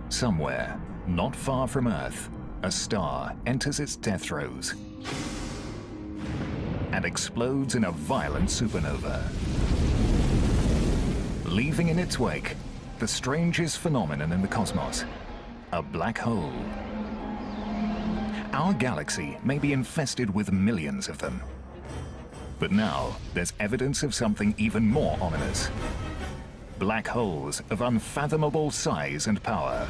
Somewhere, not far from Earth, a star enters its death throes and explodes in a violent supernova, leaving in its wake the strangest phenomenon in the cosmos, a black hole. Our galaxy may be infested with millions of them. But now, there's evidence of something even more ominous. Black holes of unfathomable size and power.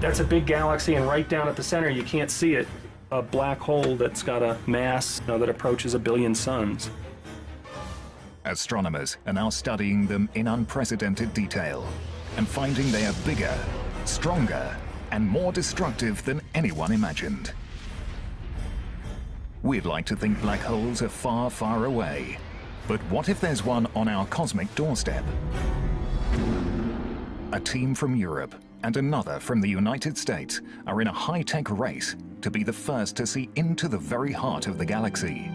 That's a big galaxy, and right down at the center, you can't see it, a black hole that's got a mass that approaches 1 billion suns. Astronomers are now studying them in unprecedented detail and finding they are bigger, stronger, and more destructive than anyone imagined. We'd like to think black holes are far, far away. But what if there's one on our cosmic doorstep? A team from Europe and another from the United States are in a high-tech race to be the first to see into the very heart of the galaxy.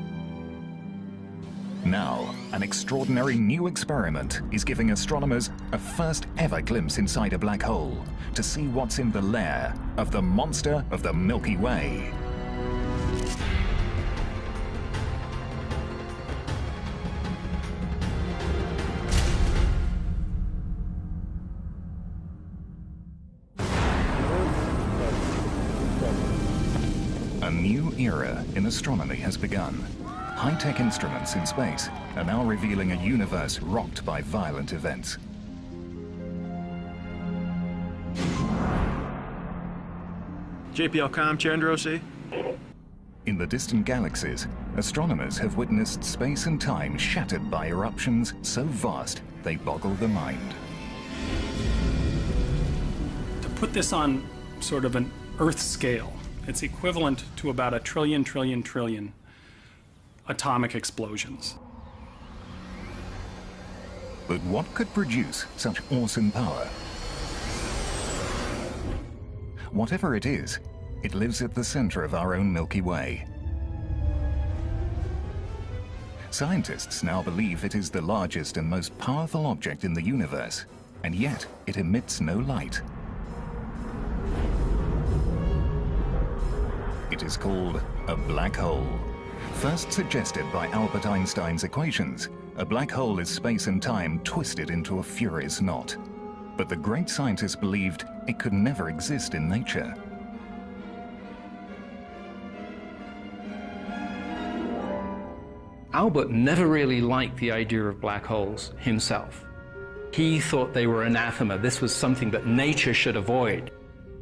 Now, an extraordinary new experiment is giving astronomers a first-ever glimpse inside a black hole to see what's in the lair of the monster of the Milky Way. A new era in astronomy has begun. High-tech instruments in space are now revealing a universe rocked by violent events. JPL Com, Chandrosi. In the distant galaxies, astronomers have witnessed space and time shattered by eruptions so vast they boggle the mind. To put this on sort of an Earth scale, it's equivalent to about 1 trillion atomic explosions. But what could produce such awesome power? Whatever it is, it lives at the center of our own Milky Way. Scientists now believe it is the largest and most powerful object in the universe, and yet it emits no light. It is called a black hole. First suggested by Albert Einstein's equations, a black hole is space and time twisted into a furious knot. But the great scientist believed it could never exist in nature. Albert never really liked the idea of black holes himself. He thought they were anathema. This was something that nature should avoid.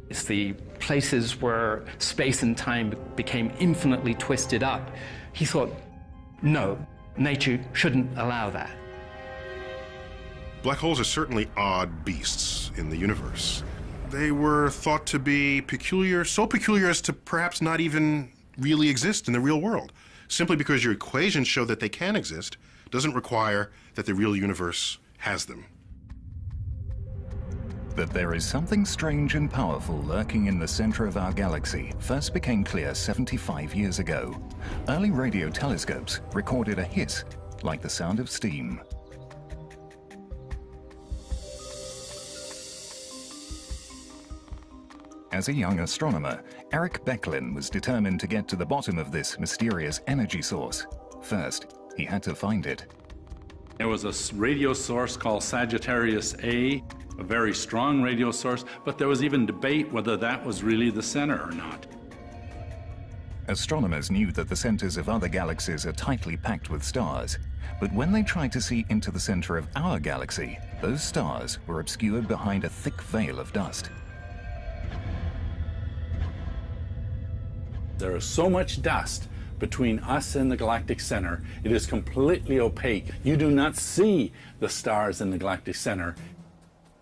It's the places where space and time became infinitely twisted up. He thought, no, nature shouldn't allow that. Black holes are certainly odd beasts in the universe. They were thought to be peculiar, so peculiar as to perhaps not even really exist in the real world. Simply because your equations show that they can exist doesn't require that the real universe has them. That there is something strange and powerful lurking in the center of our galaxy first became clear 75 years ago. Early radio telescopes recorded a hiss like the sound of steam. As a young astronomer, Eric Becklin was determined to get to the bottom of this mysterious energy source. First, he had to find it. There was a radio source called Sagittarius A, a very strong radio source, but there was even debate whether that was really the center or not. Astronomers knew that the centers of other galaxies are tightly packed with stars, but when they tried to see into the center of our galaxy, those stars were obscured behind a thick veil of dust. There is so much dust between us and the galactic center, it is completely opaque. You do not see the stars in the galactic center.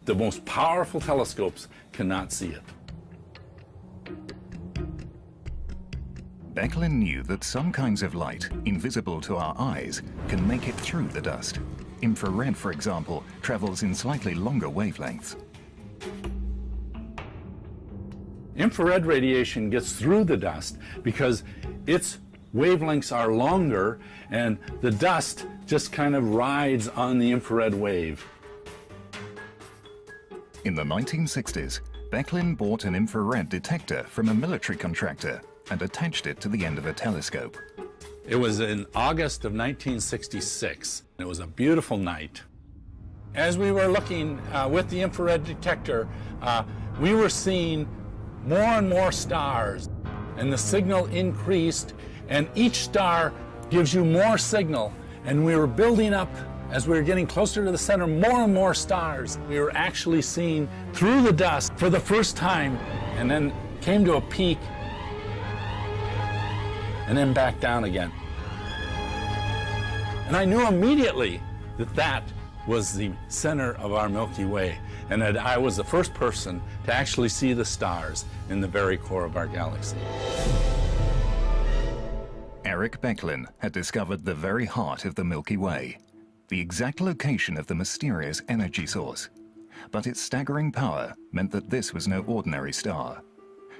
The most powerful telescopes cannot see it. Becklin knew that some kinds of light, invisible to our eyes, can make it through the dust. Infrared, for example, travels in slightly longer wavelengths. Infrared radiation gets through the dust because its wavelengths are longer and the dust just kind of rides on the infrared wave. In the 1960s, Becklin bought an infrared detector from a military contractor and attached it to the end of a telescope. It was in August of 1966. It was a beautiful night. As we were looking with the infrared detector, we were seeing more and more stars, and the signal increased, and each star gives you more signal, and we were building up. As we were getting closer to the center, more and more stars. We were actually seeing through the dust for the first time, and then came to a peak, and then back down again. And I knew immediately that that was the center of our Milky Way, and that I was the first person to actually see the stars in the very core of our galaxy. Eric Becklin had discovered the very heart of the Milky Way, the exact location of the mysterious energy source. But its staggering power meant that this was no ordinary star.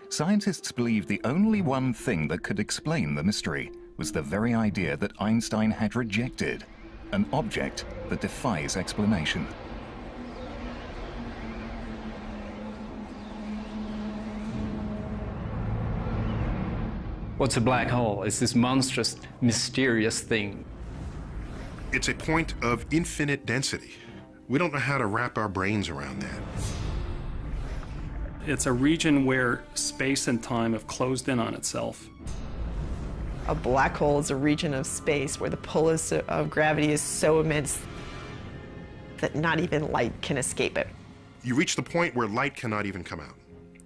Scientists believed the only one thing that could explain the mystery was the very idea that Einstein had rejected, an object that defies explanation. What's a black hole? It's this monstrous, mysterious thing. It's a point of infinite density. We don't know how to wrap our brains around that. It's a region where space and time have closed in on itself. A black hole is a region of space where the pull of gravity is so immense that not even light can escape it. You reach the point where light cannot even come out.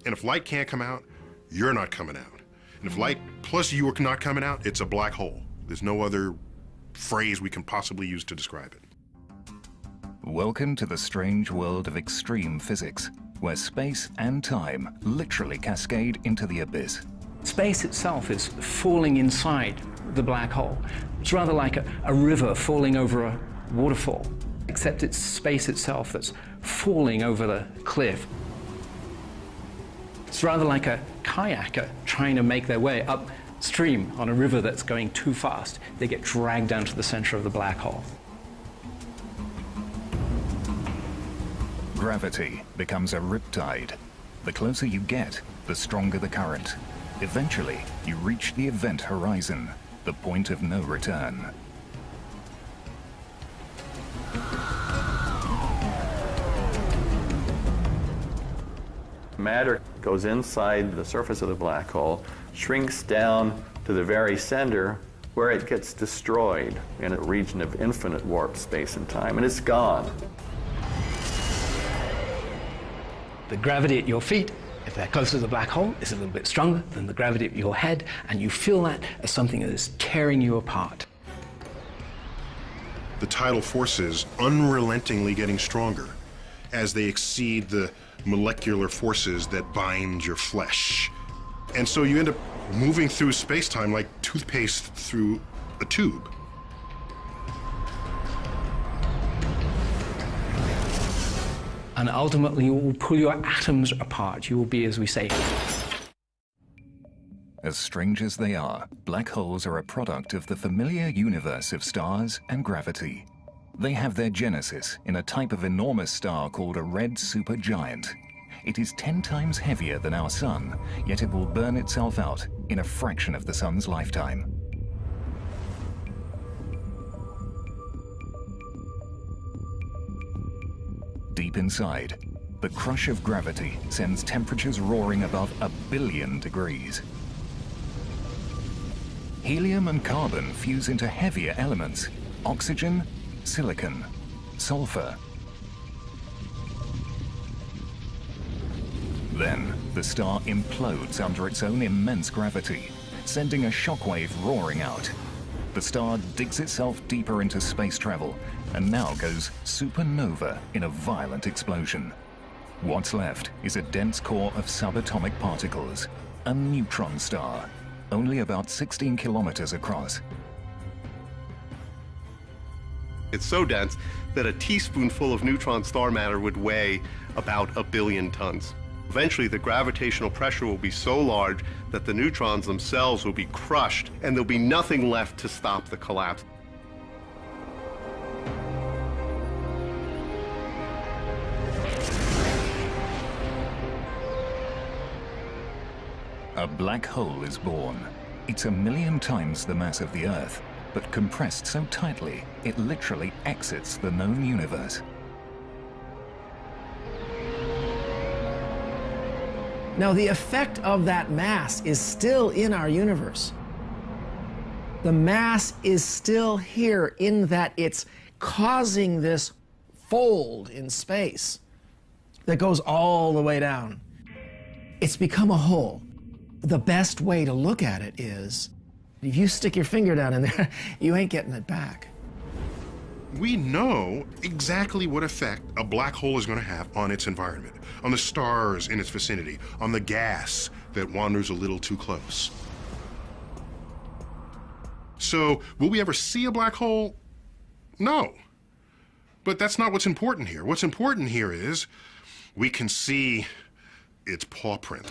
And if light can't come out, you're not coming out. And if light plus you are not coming out, it's a black hole. There's no other phrase we can possibly use to describe it. Welcome to the strange world of extreme physics, where space and time literally cascade into the abyss. Space itself is falling inside the black hole. It's rather like a river falling over a waterfall, except it's space itself that's falling over the cliff. It's rather like a kayaker trying to make their way upstream on a river that's going too fast. They get dragged down to the center of the black hole. Gravity becomes a riptide. The closer you get, the stronger the current. Eventually, you reach the event horizon, the point of no return. Matter goes inside the surface of the black hole, shrinks down to the very center, where it gets destroyed in a region of infinite warp space and time, and it's gone. The gravity at your feet, if they're close to the black hole, is a little bit stronger than the gravity at your head, and you feel that as something that is tearing you apart. The tidal forces unrelentingly getting stronger as they exceed the molecular forces that bind your flesh. And so you end up moving through space-time like toothpaste through a tube. And ultimately, you will pull your atoms apart. You will be, as we say. As strange as they are, black holes are a product of the familiar universe of stars and gravity. They have their genesis in a type of enormous star called a red supergiant. It is 10 times heavier than our sun, yet it will burn itself out in a fraction of the sun's lifetime. Deep inside, the crush of gravity sends temperatures roaring above 1 billion degrees. Helium and carbon fuse into heavier elements: oxygen, silicon, sulfur. Then, the star implodes under its own immense gravity, sending a shockwave roaring out. The star digs itself deeper into space travel and now goes supernova in a violent explosion. What's left is a dense core of subatomic particles, a neutron star, only about 16 kilometers across. It's so dense that a teaspoonful of neutron star matter would weigh about 1 billion tons. Eventually, the gravitational pressure will be so large that the neutrons themselves will be crushed, and there'll be nothing left to stop the collapse. A black hole is born. It's 1 million times the mass of the Earth, but compressed so tightly, it literally exits the known universe. Now, the effect of that mass is still in our universe. The mass is still here in that it's causing this fold in space that goes all the way down. It's become a hole. The best way to look at it is, if you stick your finger down in there, you ain't getting it back. We know exactly what effect a black hole is going to have on its environment, on the stars in its vicinity, on the gas that wanders a little too close. So, will we ever see a black hole? No. But that's not what's important here. What's important here is we can see its paw print.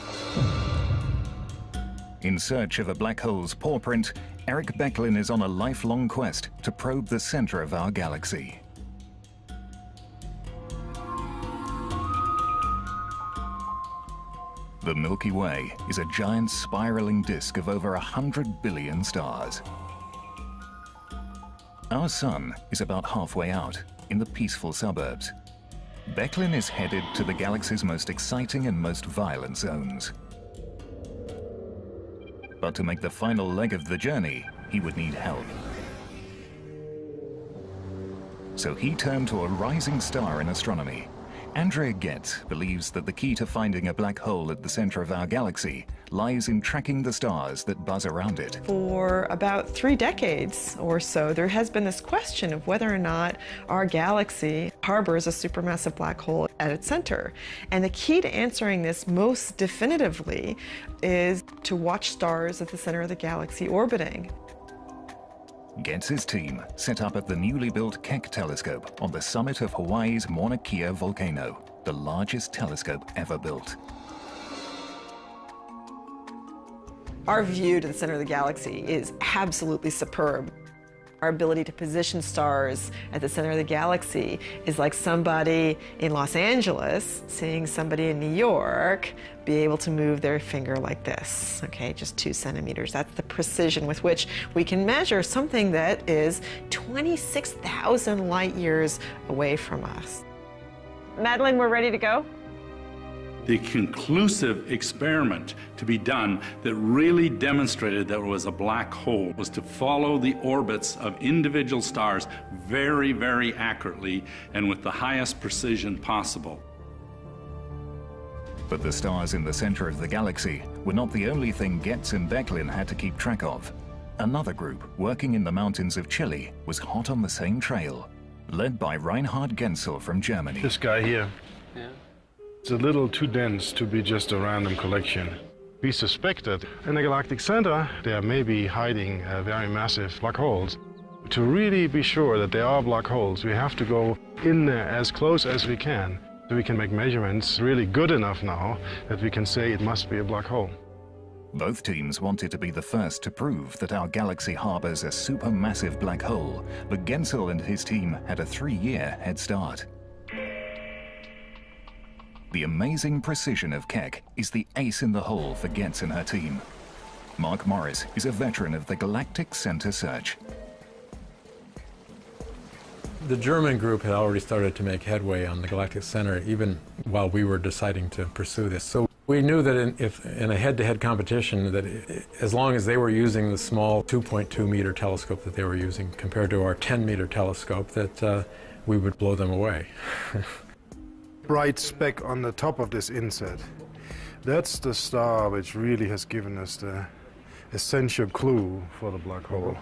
In search of a black hole's paw print, Eric Becklin is on a lifelong quest to probe the center of our galaxy. The Milky Way is a giant spiraling disk of over 100 billion stars. Our sun is about halfway out, in the peaceful suburbs. Becklin is headed to the galaxy's most exciting and most violent zones. But to make the final leg of the journey, he would need help. So he turned to a rising star in astronomy. Andrea Getz believes that the key to finding a black hole at the center of our galaxy lies in tracking the stars that buzz around it. For about 3 decades or so, there has been this question of whether or not our galaxy harbors a supermassive black hole at its center. And the key to answering this most definitively is to watch stars at the center of the galaxy orbiting. Getz's team set up at the newly built Keck telescope on the summit of Hawaii's Mauna Kea volcano, the largest telescope ever built. Our view to the center of the galaxy is absolutely superb. Our ability to position stars at the center of the galaxy is like somebody in Los Angeles seeing somebody in New York be able to move their finger like this, okay, just 2 centimeters. That's the precision with which we can measure something that is 26,000 light years away from us. Madeline, we're ready to go? The conclusive experiment to be done that really demonstrated that it was a black hole was to follow the orbits of individual stars very, very accurately and with the highest precision possible. But the stars in the center of the galaxy were not the only thing Getz and Becklin had to keep track of. Another group, working in the mountains of Chile, was hot on the same trail, led by Reinhard Genzel from Germany. This guy here. Yeah. It's a little too dense to be just a random collection. We suspect that in the galactic center there may be hiding very massive black holes. To really be sure that there are black holes, we have to go in there as close as we can, so we can make measurements really good enough now that we can say it must be a black hole. Both teams wanted to be the first to prove that our galaxy harbors a supermassive black hole, but Genzel and his team had a 3-year head start. The amazing precision of Keck is the ace in the hole for Getz and her team. Mark Morris is a veteran of the Galactic Center search. The German group had already started to make headway on the Galactic Center even while we were deciding to pursue this. So we knew that in a head-to-head competition that as long as they were using the small 2.2 meter telescope that they were using compared to our 10 meter telescope, that we would blow them away. Bright speck on the top of this inset. That's the star which really has given us the essential clue for the black hole.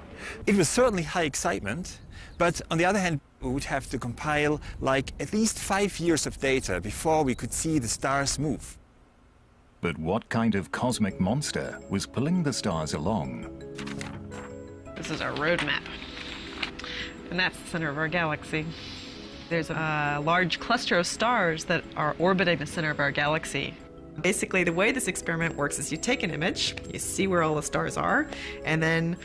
It was certainly high excitement, but on the other hand, we would have to compile like at least 5 years of data before we could see the stars move. But what kind of cosmic monster was pulling the stars along? This is our roadmap, and that's the center of our galaxy. There's a large cluster of stars that are orbiting the center of our galaxy. Basically, the way this experiment works is you take an image, you see where all the stars are, and then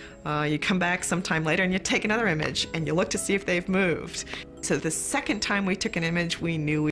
you come back sometime later and you take another image and you look to see if they've moved. So the second time we took an image, we knew